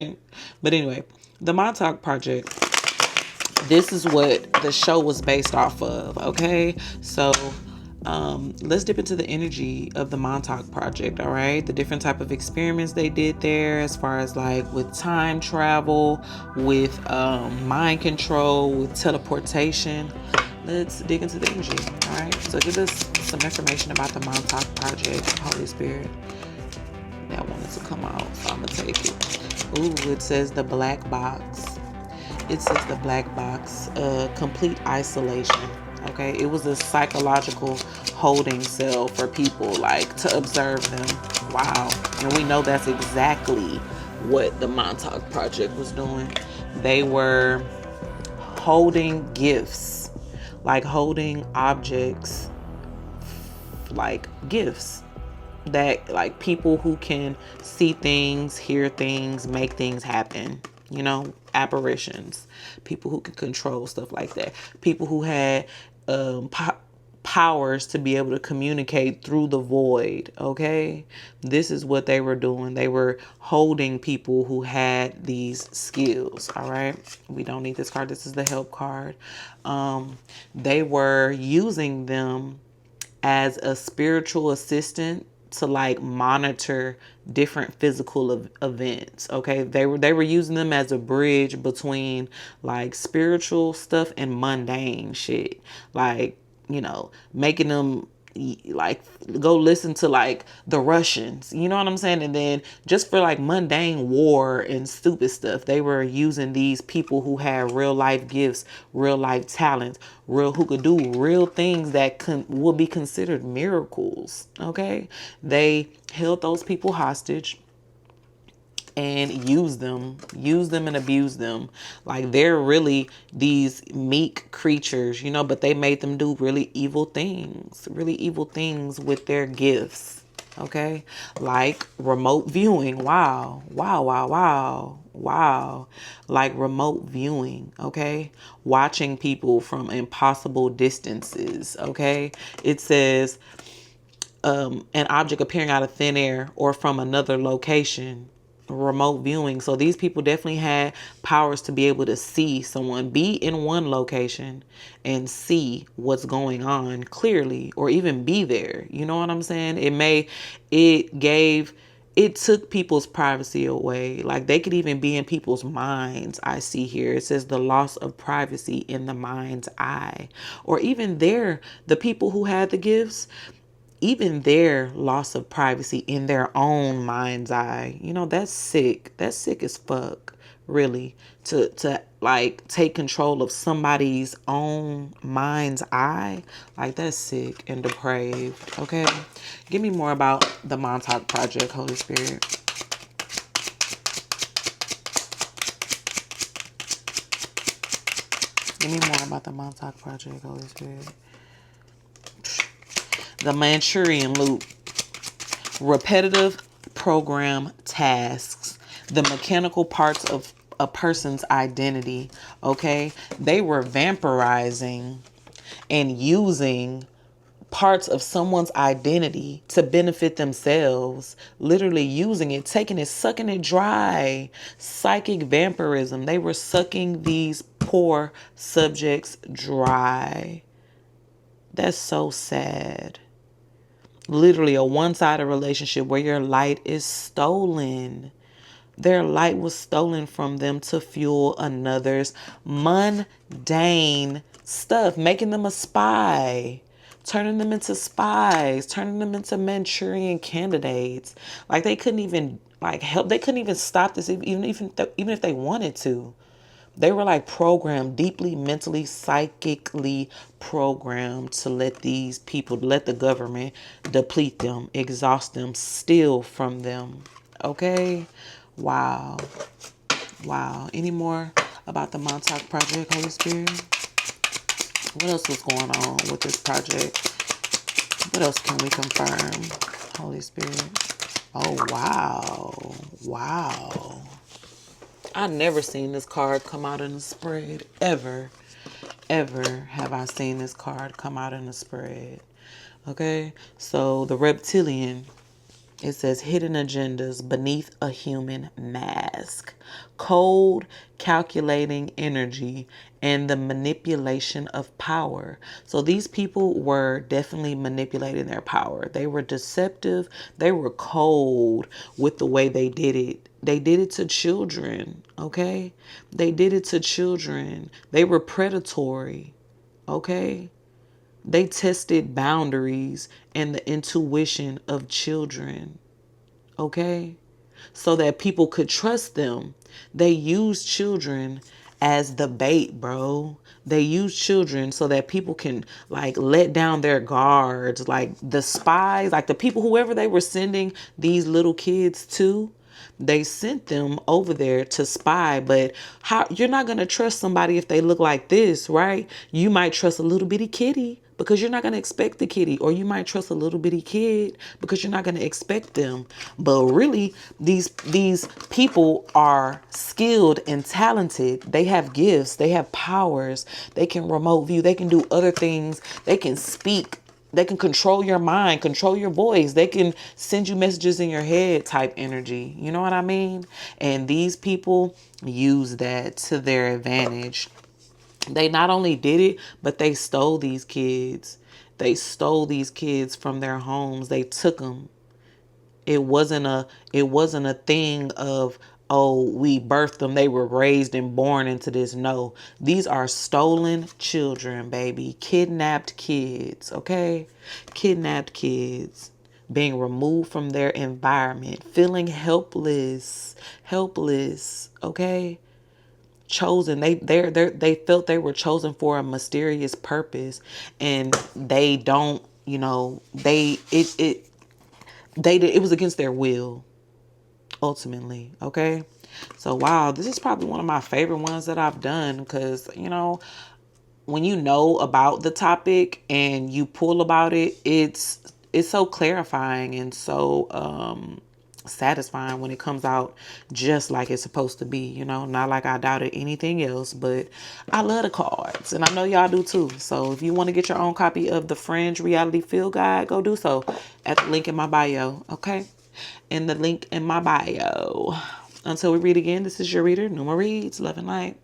But anyway, the Montauk Project, this is what the show was based off of, okay? So let's dip into the energy of the Montauk Project, all right? The different type of experiments they did there, as far as like with time travel, with mind control, with teleportation. Let's dig into the energy, all right? So give us some information about the Montauk Project, Holy Spirit. That wanted to come out, so I'm gonna take it. Ooh, it says the black box. It says the black box, complete isolation. Okay, it was a psychological holding cell for people, like to observe them. Wow, and we know that's exactly what the Montauk Project was doing. They were holding gifts, like holding objects, like gifts that like people who can see things, hear things, make things happen, you know, apparitions, people who can control stuff like that, people who had powers to be able to communicate through the void. Okay, this is what they were doing. They were holding people who had these skills. All right, we don't need this card. This is the help card. They were using them as a spiritual assistant to like monitor different physical events. Okay, they were using them as a bridge between like spiritual stuff and mundane shit, like, you know, making them like go listen to like the Russians, you know what I'm saying? And then just for like mundane war and stupid stuff, they were using these people who had real life gifts, real life talents, real who could do real things that would be considered miracles. Okay, they held those people hostage and use them and abuse them. Like they're really these meek creatures, you know, but they made them do really evil things with their gifts. Okay, like remote viewing. Wow, wow, wow, wow, wow. Like remote viewing. Okay, watching people from impossible distances. Okay, it says an object appearing out of thin air or from another location, remote viewing. So these people definitely had powers to be able to see someone, be in one location and see what's going on clearly, or even be there. You know what I'm saying? It took people's privacy away. Like they could even be in people's minds. I see here it says the loss of privacy in the mind's eye, or even the people who had the gifts, even their loss of privacy in their own mind's eye. You know, that's sick. That's sick as fuck, really. To like take control of somebody's own mind's eye. Like that's sick and depraved. Okay. Give me more about the Montauk Project, Holy Spirit. Give me more about the Montauk Project, Holy Spirit. The Manchurian Loop. Repetitive program tasks, the mechanical parts of a person's identity. Okay, they were vampirizing and using parts of someone's identity to benefit themselves, literally using it, taking it, sucking it dry. Psychic vampirism. They were sucking these poor subjects dry. That's so sad. Literally a one-sided relationship where your light is stolen. Their light was stolen from them to fuel another's mundane stuff, making them a spy, turning them into spies, turning them into Manchurian candidates. Like they couldn't even like help. They couldn't even stop this, even if they wanted to. They were like programmed, deeply mentally, psychically programmed to let these people, let the government deplete them, exhaust them, steal from them. Okay? Wow. Wow. Any more about the Montauk Project, Holy Spirit? What else was going on with this project? What else can we confirm, Holy Spirit? Oh, wow. Wow. I never seen this card come out in a spread. Ever have I seen this card come out in a spread. Okay, so the reptilian It says hidden agendas beneath a human mask, cold, calculating energy, and the manipulation of power. So these people were definitely manipulating their power. They were deceptive. They were cold with the way they did it. They did it to children, okay? They did it to children. They were predatory, okay? They tested boundaries and the intuition of children, okay? So that people could trust them. They used children as the bait, bro. They use children so that people can like let down their guards. Like the spies, like the people, whoever they were sending these little kids to, they sent them over there to spy. But how, you're not going to trust somebody if they look like this, right? You might trust a little bitty kitty because you're not going to expect the kitty, or you might trust a little bitty kid because you're not going to expect them. But really, these people are skilled and talented. They have gifts, they have powers, they can remote view, they can do other things, they can speak, they can control your mind, control your voice. They can send you messages in your head type energy. You know what I mean? And these people use that to their advantage. They not only did it, but they stole these kids. They stole these kids from their homes. They took them. It wasn't a thing of, oh, we birthed them, they were raised and born into this. No, these are stolen children, baby. Kidnapped kids, okay? Kidnapped kids being removed from their environment, feeling helpless, okay? Chosen. They felt they were chosen for a mysterious purpose, and they don't, it was against their will, ultimately. Okay. So wow, this is probably one of my favorite ones that I've done, because when you know about the topic and you pull about it, it's so clarifying and so satisfying when it comes out just like it's supposed to be. Not like I doubted anything else, but I love the cards, and I know y'all do too. So if you want to get your own copy of the Fringe Reality Field Guide, go do so at the link in my bio. Okay, in the link in my bio. Until we read again, this is your reader, Numa Reads. Love and light.